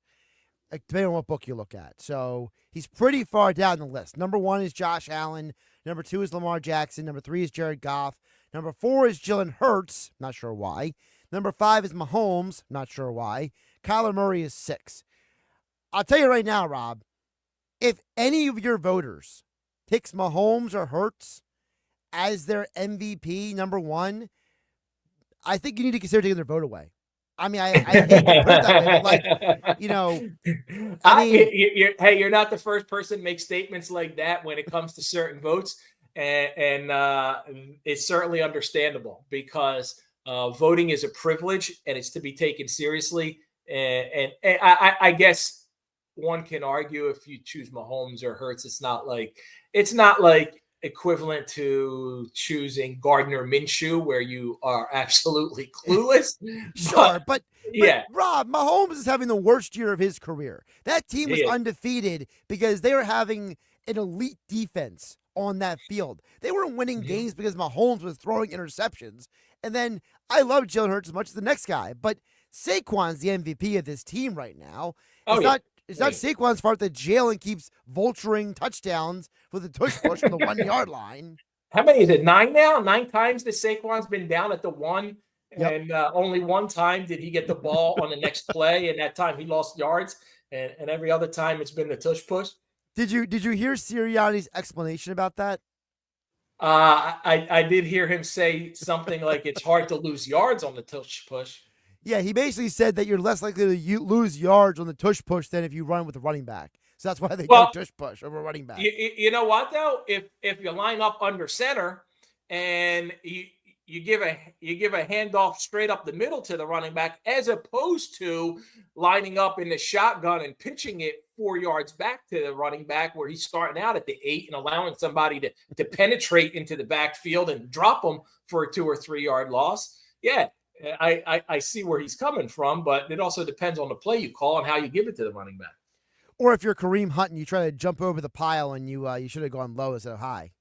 depending on what book you look at. So he's pretty far down the list. Number 1 is Josh Allen. Number 2 is Lamar Jackson. Number 3 is Jared Goff. Number 4 is Jalen Hurts. Not sure why. Number 5 is Mahomes. Not sure why. Kyler Murray is 6. I'll tell you right now, Rob, if any of your voters picks Mahomes or Hurts as their MVP, number 1, I think you need to consider taking their vote away. I mean, I hate to put it that way, but like, you're not the first person to make statements like that when it comes to certain votes, and it's certainly understandable because voting is a privilege and it's to be taken seriously. And I guess one can argue if you choose Mahomes or Hurts, it's not like equivalent to choosing Gardner Minshew, where you are absolutely clueless. Sure, but Rob, Mahomes is having the worst year of his career. That team was undefeated because they were having an elite defense on that field. They weren't winning games because Mahomes was throwing interceptions. And then I love Jalen Hurts as much as the next guy, but Saquon's the MVP of this team right now. It's not Saquon's fault that Jalen keeps vulturing touchdowns for the tush push on the 1 yard line. How many is it? 9 now? 9 times that Saquon's been down at the 1, and only 1 time did he get the ball on the next play, and that time he lost yards, and every other time it's been the tush push. Did you hear Sirianni's explanation about that? I did hear him say something like it's hard to lose yards on the tush push. Yeah, he basically said that you're less likely to lose yards on the tush push than if you run with a running back. So that's why they go tush push over running back. You know what though? If you line up under center and you give a handoff straight up the middle to the running back, as opposed to lining up in the shotgun and pitching it 4 yards back to the running back where he's starting out at the 8 and allowing somebody to penetrate into the backfield and drop them for a 2 or 3 yard loss. Yeah. I see where he's coming from, but it also depends on the play you call and how you give it to the running back. Or if you're Kareem Hunt and you try to jump over the pile and you should have gone low instead of high.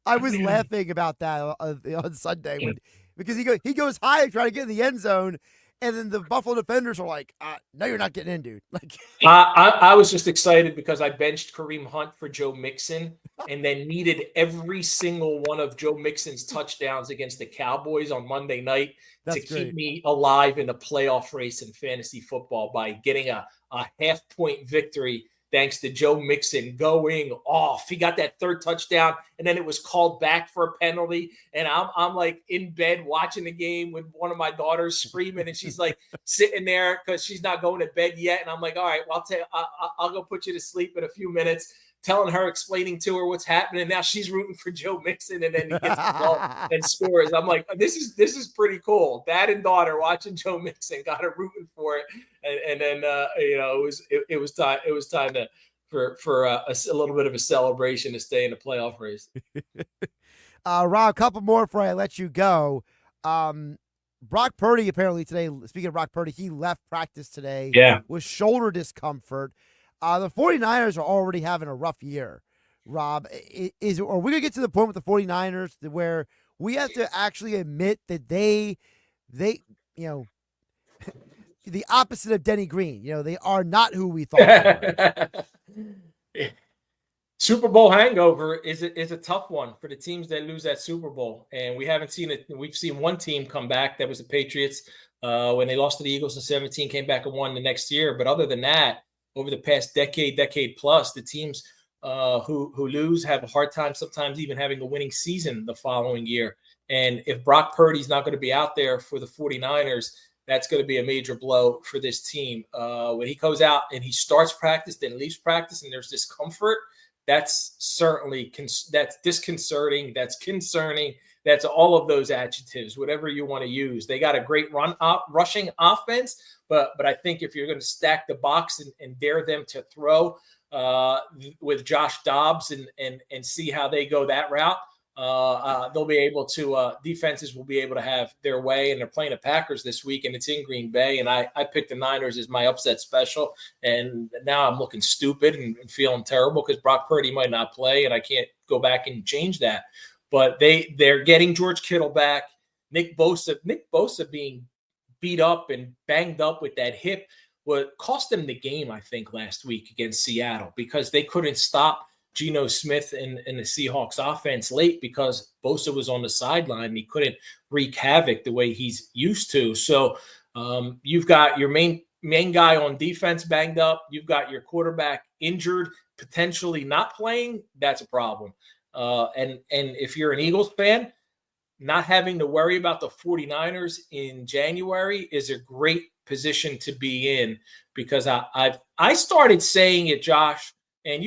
I was laughing about that on Sunday because he goes high trying to get in the end zone, and then the Buffalo defenders are like, "No, you're not getting in, dude." Like, I was just excited because I benched Kareem Hunt for Joe Mixon, and then needed every single one of Joe Mixon's touchdowns against the Cowboys on Monday night to keep me alive in a playoff race in fantasy football by getting a half-point victory. Thanks to Joe Mixon going off. He got that third touchdown, and then it was called back for a penalty. And I'm like in bed watching the game with one of my daughters screaming, and she's like sitting there because she's not going to bed yet. And I'm like, all right, well, I'll go put you to sleep in a few minutes, telling her, explaining to her what's happening. Now she's rooting for Joe Mixon, and then he gets the ball and scores. I'm like, this is pretty cool. Dad and daughter watching Joe Mixon, got her rooting for it, and then it was time for a little bit of a celebration to stay in the playoff race. Rob, a couple more before I let you go. Brock Purdy apparently today. Speaking of Brock Purdy, he left practice today with shoulder discomfort. The 49ers are already having a rough year, Rob. Are we going to get to the point with the 49ers where we have to actually admit that they the opposite of Denny Green, they are not who we thought they were. Super Bowl hangover is a tough one for the teams that lose that Super Bowl. And we haven't seen it. We've seen one team come back. That was the Patriots when they lost to the Eagles in 2017, came back and won the next year. But other than that, over the past decade plus, the teams who lose have a hard time sometimes even having a winning season the following year. And if Brock Purdy's not going to be out there for the 49ers, that's going to be a major blow for this team. When he goes out and he starts practice, then leaves practice, and there's discomfort, that's certainly that's disconcerting, that's concerning, that's all of those adjectives, whatever you want to use. They got a great rushing offense, but I think if you're going to stack the box and dare them to throw with Josh Dobbs and see how they go that route, they'll be able to defenses will be able to have their way. And they're playing the Packers this week, and it's in Green Bay, and I picked the Niners as my upset special, and now I'm looking stupid and feeling terrible because Brock Purdy might not play, and I can't go back and change that. But they're getting George Kittle back. Nick Bosa being beat up and banged up with that hip what cost them the game, I think, last week against Seattle, because they couldn't stop Geno Smith and the Seahawks offense late because Bosa was on the sideline and he couldn't wreak havoc the way he's used to. So you've got your main guy on defense banged up. You've got your quarterback injured, potentially not playing. That's a problem. And if you're an Eagles fan, not having to worry about the 49ers in January is a great position to be in, because I started saying it, Josh, and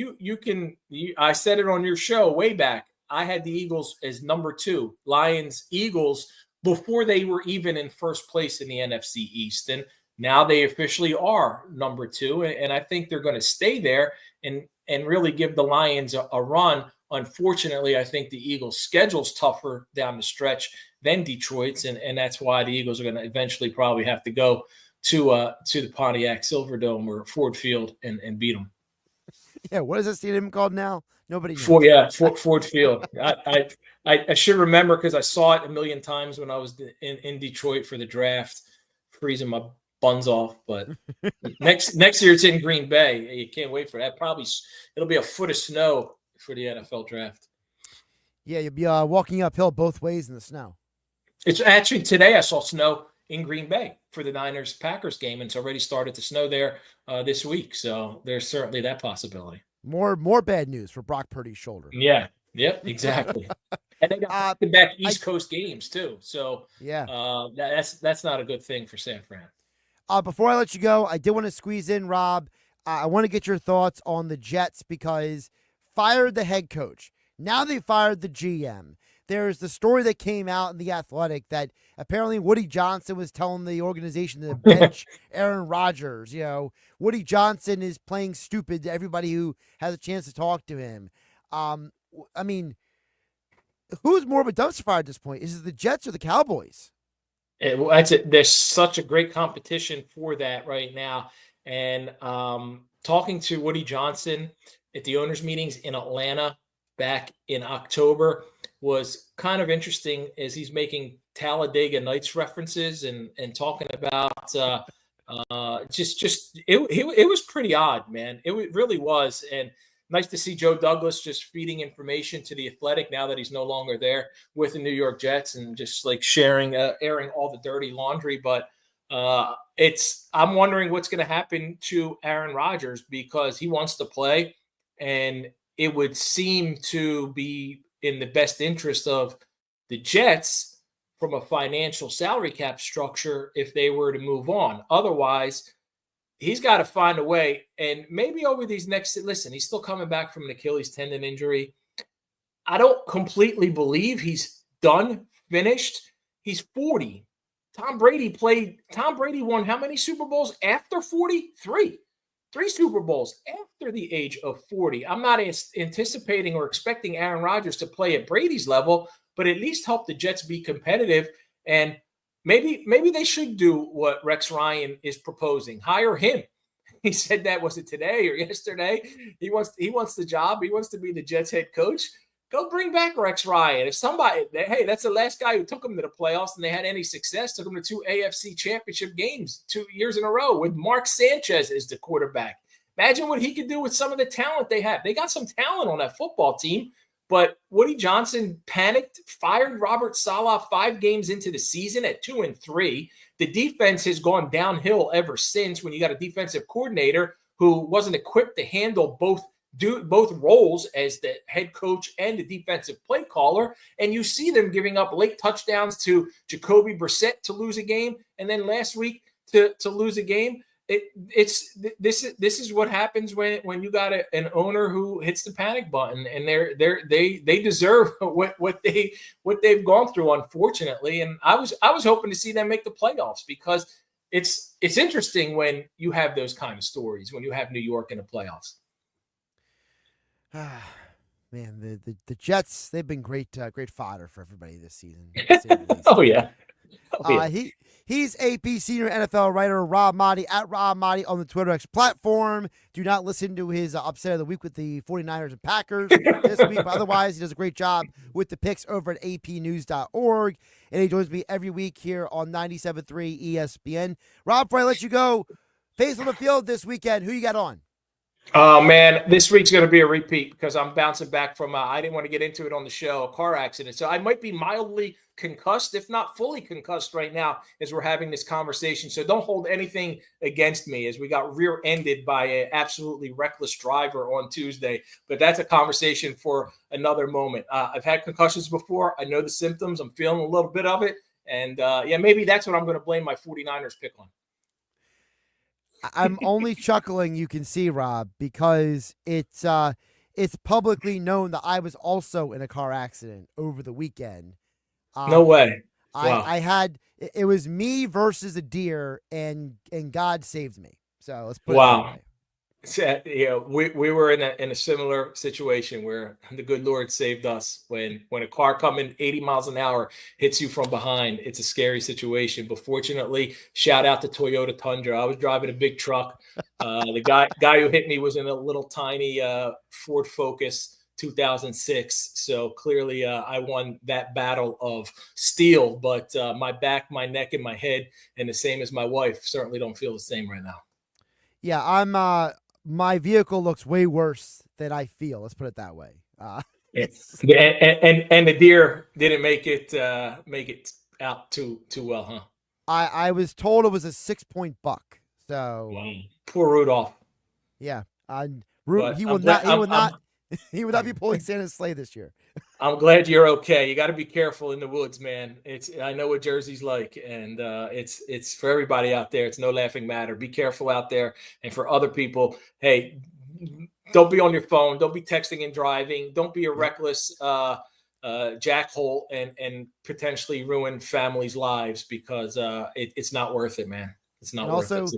I said it on your show way back. I had the Eagles as number 2, Lions, Eagles, before they were even in first place in the NFC East. And now they officially are number 2. And I think they're going to stay there and really give the Lions a run. Unfortunately, I think the Eagles' schedule's tougher down the stretch than Detroit's. And that's why the Eagles are going to eventually probably have to go to the Pontiac Silverdome or Ford Field and beat them. Yeah, what is this stadium called now? Nobody knows. Ford Field. I should remember because I saw it a million times when I was in Detroit for the draft, freezing my buns off. But next year it's in Green Bay. You can't wait for that. Probably it'll be a foot of snow for the NFL draft. Yeah, you'll be walking uphill both ways in the snow. It's actually today I saw snow in Green Bay for the Niners-Packers game, and it's already started to snow there this week. So there's certainly that possibility. More bad news for Brock Purdy's shoulder. Yeah. Yep. Exactly. And they got back East Coast games too. So that's not a good thing for San Fran. Before I let you go, I did want to squeeze in, Rob. I want to get your thoughts on the Jets, because fired the head coach. Now they fired the GM. There's the story that came out in The Athletic that apparently Woody Johnson was telling the organization to bench Aaron Rodgers. Woody Johnson is playing stupid to everybody who has a chance to talk to him. I mean, who's more of a dumpster fire at this point? Is it the Jets or the Cowboys? There's such a great competition for that right now. And talking to Woody Johnson at the owners' meetings in Atlanta back in October was kind of interesting as he's making Talladega Nights references and talking about it was pretty odd, man. It really was. And nice to see Joe Douglas just feeding information to the Athletic now that he's no longer there with the New York Jets and just like sharing, airing all the dirty laundry. But I'm wondering what's going to happen to Aaron Rodgers because he wants to play, and it would seem to be in the best interest of the Jets from a financial salary cap structure if they were to move on. Otherwise, he's got to find a way. And maybe over these listen, he's still coming back from an Achilles tendon injury. I don't completely believe he's done, finished. He's 40. Tom Brady won how many Super Bowls after 40? Three Super Bowls after the age of 40. I'm not anticipating or expecting Aaron Rodgers to play at Brady's level, but at least help the Jets be competitive. And maybe they should do what Rex Ryan is proposing. Hire him. He said that, was it today or yesterday? He wants the job. He wants to be the Jets head coach. Go bring back Rex Ryan. If somebody, hey, that's the last guy who took them to the playoffs and they had any success, took them to 2 AFC championship games 2 years in a row with Mark Sanchez as the quarterback. Imagine what he could do with some of the talent they have. They got some talent on that football team, but Woody Johnson panicked, fired Robert Saleh 5 games into the season at 2-3. The defense has gone downhill ever since when you got a defensive coordinator who wasn't equipped to handle both roles as the head coach and the defensive play caller. And you see them giving up late touchdowns to Jacoby Brissett to lose a game. And then last week to lose a game. This is what happens when you got an owner who hits the panic button, and they deserve what they've gone through, unfortunately. And I was hoping to see them make the playoffs because it's interesting when you have those kind of stories, when you have New York in the playoffs. Man, the Jets, they've been great fodder for everybody this season. Oh yeah. He's AP senior NFL writer Rob Maaddi at Rob Maaddi on the Twitter X platform. Do not listen to his upset of the week with the 49ers and Packers this week. But otherwise, he does a great job with the picks over at apnews.org. And he joins me every week here on 97.3 ESPN. Rob, before I let you go, face on the field this weekend. Who you got on? Oh, man, this week's going to be a repeat because I'm bouncing back from, I didn't want to get into it on the show, a car accident. So I might be mildly concussed, if not fully concussed right now as we're having this conversation. So don't hold anything against me as we got rear-ended by an absolutely reckless driver on Tuesday. But that's a conversation for another moment. I've had concussions before. I know the symptoms. I'm feeling a little bit of it. And, maybe that's what I'm going to blame my 49ers pick on. I'm only chuckling, you can see, Rob, because it's publicly known that I was also in a car accident over the weekend. No way. Wow. I had it was me versus a deer, and God saved me. So let's put it that way. Yeah, we were in a similar situation where the good Lord saved us. When a car coming 80 miles an hour hits you from behind, it's a scary situation. But fortunately, shout out to Toyota Tundra. I was driving a big truck. The guy who hit me was in a little tiny Ford Focus 2006. So clearly, I won that battle of steel. But my back, my neck, and my head, and the same as my wife, certainly don't feel the same right now. Yeah, I'm. My vehicle looks way worse than I feel. Let's put it that way. And the deer didn't make it out too well, huh? I was told it was a 6-point buck. So poor Rudolph. Yeah, he will not be pulling Santa's sleigh this year. I'm glad you're okay. You got to be careful in the woods, man. I know what Jersey's like, and it's for everybody out there. It's no laughing matter. Be careful out there, and for other people, hey, don't be on your phone. Don't be texting and driving. Don't be a reckless jackhole and potentially ruin families' lives because it's not worth it, man. It's not worth it.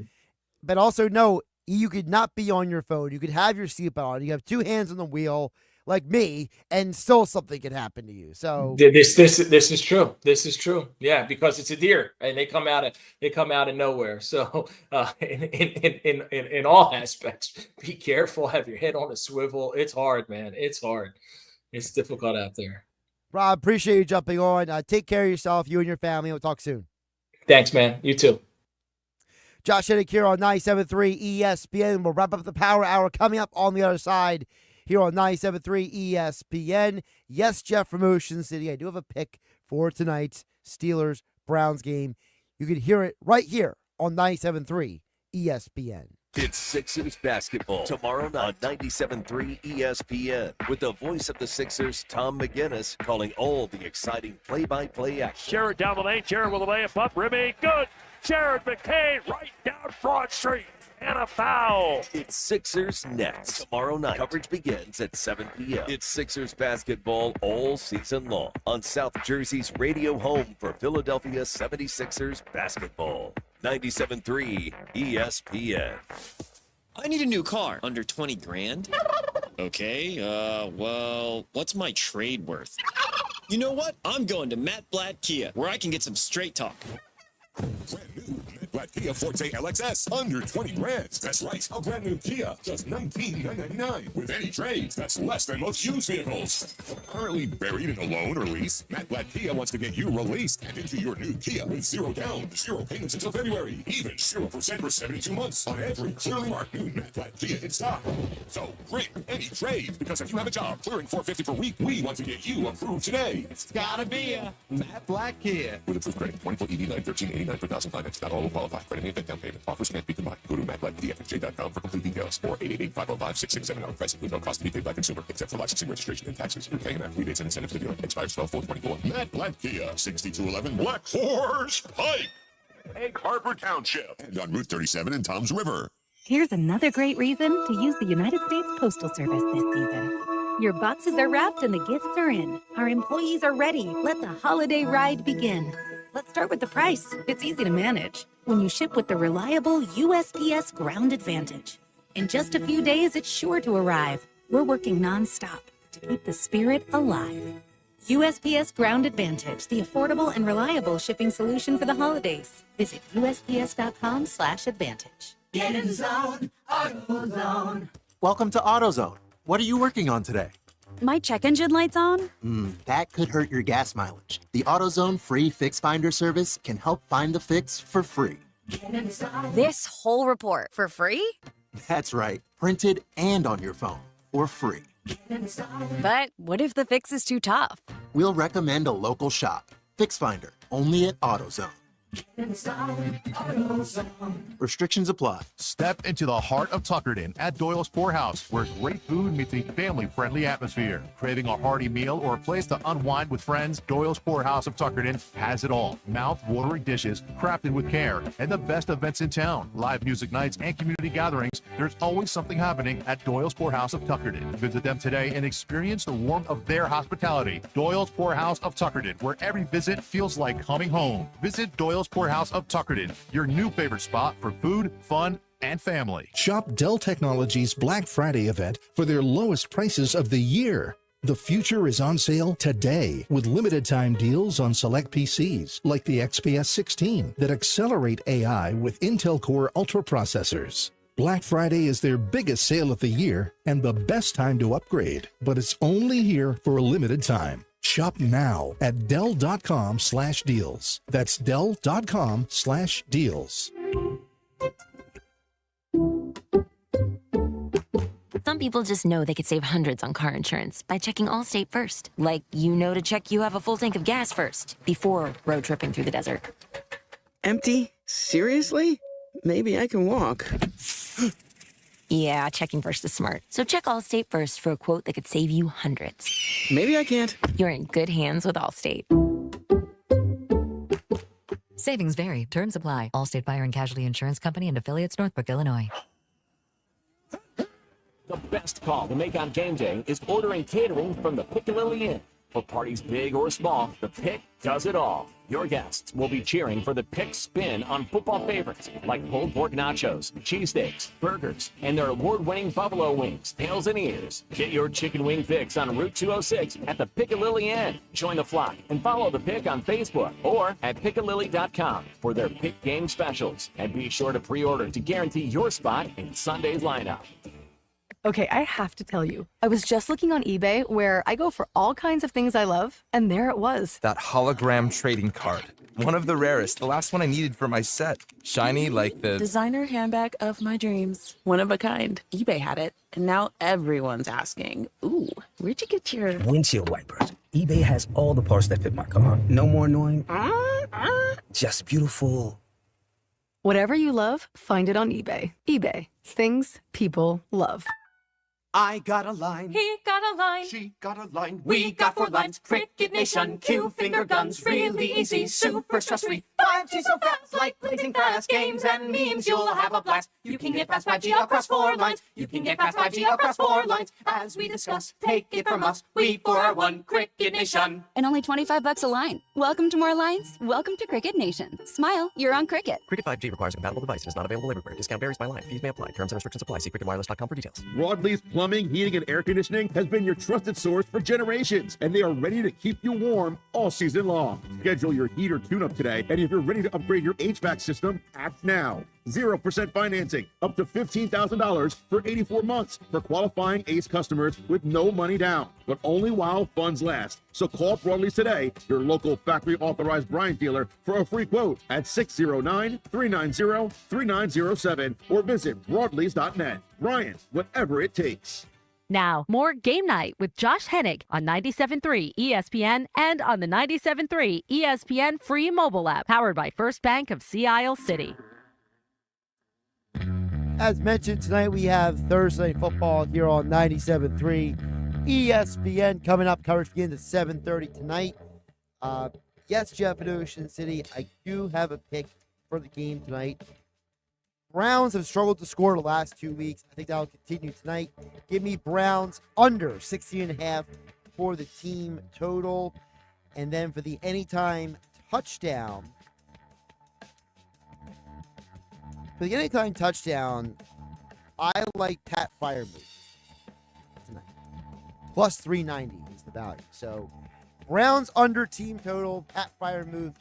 But also, no, you could not be on your phone. You could have your seatbelt on. You have 2 hands on the wheel. like me, and still something can happen to you. So This is true. This is true. Yeah, because it's a deer, and they come out of nowhere. So in all aspects, be careful. Have your head on a swivel. It's hard, man. It's hard. It's difficult out there. Rob, appreciate you jumping on. Take care of yourself, you and your family. We'll talk soon. Thanks, man. You too. Josh Hennig here on 97.3 ESPN. We'll wrap up the Power Hour coming up on the other side here on 97.3 ESPN. Yes, Jeff from Ocean City. I do have a pick for tonight's Steelers-Browns game. You can hear it right here on 97.3 ESPN. It's Sixers basketball tomorrow night on 97.3 ESPN with the voice of the Sixers, Tom McGinnis, calling all the exciting play-by-play action. Sherrod down the lane. Sherrod with a layup up. Remy, good. Sherrod McCain right down Broad Street. And a foul. It's Sixers Nets tomorrow night. Coverage begins at 7 p.m. It's Sixers basketball all season long on South Jersey's radio home for Philadelphia 76ers basketball. 97.3 ESPN. I need a new car. Under 20 grand? Okay, well, what's my trade worth? You know what? I'm going to Matt Blatt Kia, where I can get some straight talk. Brand new Matt Blatt Kia Forte LXS, under 20 grand. That's right, a brand new Kia, just $19,999. With any trade, that's less than most used vehicles. Currently buried in a loan or lease, Matt Blatt Kia wants to get you released and into your new Kia with zero down, zero payments until February, even 0% for 72 months on every clearly marked new Matt Blatt Kia in stock. So bring any trade, because if you have a job clearing $450 per week, we want to get you approved today. It's gotta be a Matt Blatt Kia. With approved credit, 24 ED9, $13.89 per thousand finance. Not all will qualify. Credit and down payment. Offers can't be combined. Go to mattblackkiafj.com for complete details, or 888-505-6670. Price includes no cost to be paid by consumer, except for licensing, registration, and taxes. You're paying after rebates and incentives to the dealer. Expires 12/4/24. Matt Blatt Kia, 6211 Black Horse Pike, Egg Harbor Township, and on Route 37 in Toms River. Here's another great reason to use the United States Postal Service this season. Your boxes are wrapped and the gifts are in. Our employees are ready. Let the holiday ride begin. Let's start with the price. It's easy to manage when you ship with the reliable USPS Ground Advantage. In just a few days, it's sure to arrive. We're working nonstop to keep the spirit alive. USPS Ground Advantage, the affordable and reliable shipping solution for the holidays. Visit USPS.com/advantage. Get in the zone, AutoZone. Welcome to AutoZone. What are you working on today? My check engine light's on? That could hurt your gas mileage. The AutoZone free Fix Finder service can help find the fix for free. This whole report for free? That's right. Printed and on your phone for free. But what if the fix is too tough? We'll recommend a local shop. Fix Finder, only at AutoZone. Restrictions apply. Step into the heart of Tuckerton at Doyle's Poorhouse, where great food meets a family-friendly atmosphere. Craving a hearty meal or a place to unwind with friends? Doyle's Poorhouse of Tuckerton has it all. Mouth-watering dishes, crafted with care, and the best events in town. Live music nights and community gatherings. There's always something happening at Doyle's Poorhouse of Tuckerton. Visit them today and experience the warmth of their hospitality. Doyle's Poorhouse of Tuckerton, where every visit feels like coming home. Visit Doyle's Poorhouse of Tuckerton, your new favorite spot for food, fun, and family. Shop Dell Technologies Black Friday event for their lowest prices of the year. The future is on sale today with limited time deals on select PCs like the XPS 16 that accelerate AI with Intel Core Ultra processors. Black Friday is their biggest sale of the year and the best time to upgrade, but it's only here for a limited time. Shop now at Dell.com/deals. That's Dell.com/deals. Some people just know they could save hundreds on car insurance by checking Allstate first. Like, you know to check you have a full tank of gas first before road tripping through the desert. Empty? Seriously? Maybe I can walk. Yeah, checking first is smart. So check Allstate first for a quote that could save you hundreds. Maybe I can't. You're in good hands with Allstate. Savings vary. Terms apply. Allstate Fire and Casualty Insurance Company and affiliates, Northbrook, Illinois. The best call to make on game day is ordering catering from the Piccadilly Inn. For parties big or small, the Pick does it all. Your guests will be cheering for the Pick spin on football favorites like pulled pork nachos, cheesesteaks, burgers, and their award-winning buffalo wings, tails, and ears. Get your chicken wing fix on Route 206 at the Piccadilly Inn. Join the flock and follow the Pick on Facebook or at piccadilly.com for their Pick game specials. And be sure to pre-order to guarantee your spot in Sunday's lineup. Okay, I have to tell you, I was just looking on eBay where I go for all kinds of things I love, and there it was. That hologram trading card. One of the rarest, the last one I needed for my set. Shiny like the designer handbag of my dreams. One of a kind. eBay had it, and now everyone's asking, ooh, where'd you get your windshield wipers? eBay has all the parts that fit my car. No more annoying, just beautiful. Whatever you love, find it on eBay. eBay. Things people love. I got a line. He got a line. She got a line. We got 4 lines. Cricket Nation. Q finger guns. Really easy. Super stress-free. 5G so fast. Like blazing fast. Games and memes. You'll have a blast. You can get fast 5G across 4 lines. You can get fast 5G across 4 lines. As we discuss, take it from us. We 4-1 Cricket Nation. And only $25 a line. Welcome to more lines. Welcome to Cricket Nation. Smile, you're on Cricket. Cricket 5G requires a compatible device and is not available everywhere. Discount varies by line. Fees may apply. Terms and restrictions apply. See cricketwireless.com for details. Broadleaf's Plumbing, Heating, and Air Conditioning has been your trusted source for generations, and they are ready to keep you warm all season long. Schedule your heater tune-up today, and if you're ready to upgrade your HVAC system, act now. 0% financing, up to $15,000 for 84 months for qualifying ACE customers with no money down, but only while funds last. So call Broadleaf today, your local factory-authorized Bryant dealer, for a free quote at 609-390-3907 or visit broadleaf.net. Bryant, whatever it takes. Now, more Game Night with Josh Hennig on 97.3 ESPN and on the 97.3 ESPN free mobile app, powered by First Bank of Sea Isle City. As mentioned, tonight we have Thursday Night Football here on 97.3 ESPN. Coming up, coverage begins at 7:30 tonight. Yes, Jeff in Ocean City, I do have a pick for the game tonight. Browns have struggled to score the last 2 weeks. I think that'll continue tonight. Give me Browns under 16.5 for the team total. And then for the anytime touchdown. For the anytime touchdown, I like Pat Freiermuth tonight. Plus 390 is the value. So Browns under team total, Pat Freiermuth,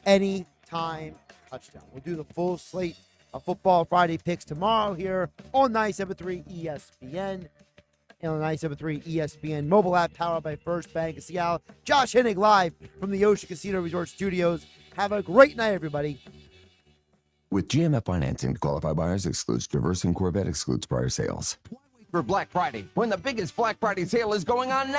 anytime touchdown. We'll do the full slate of Football Friday picks tomorrow here on 97.3 ESPN and on 97.3 ESPN mobile app powered by First Bank of Seattle. Josh Hennig live from the Ocean Casino Resort Studios. Have a great night, everybody. With GMF financing, qualified buyers excludes Traverse and Corvette excludes prior sales. For Black Friday, when the biggest Black Friday sale is going on now.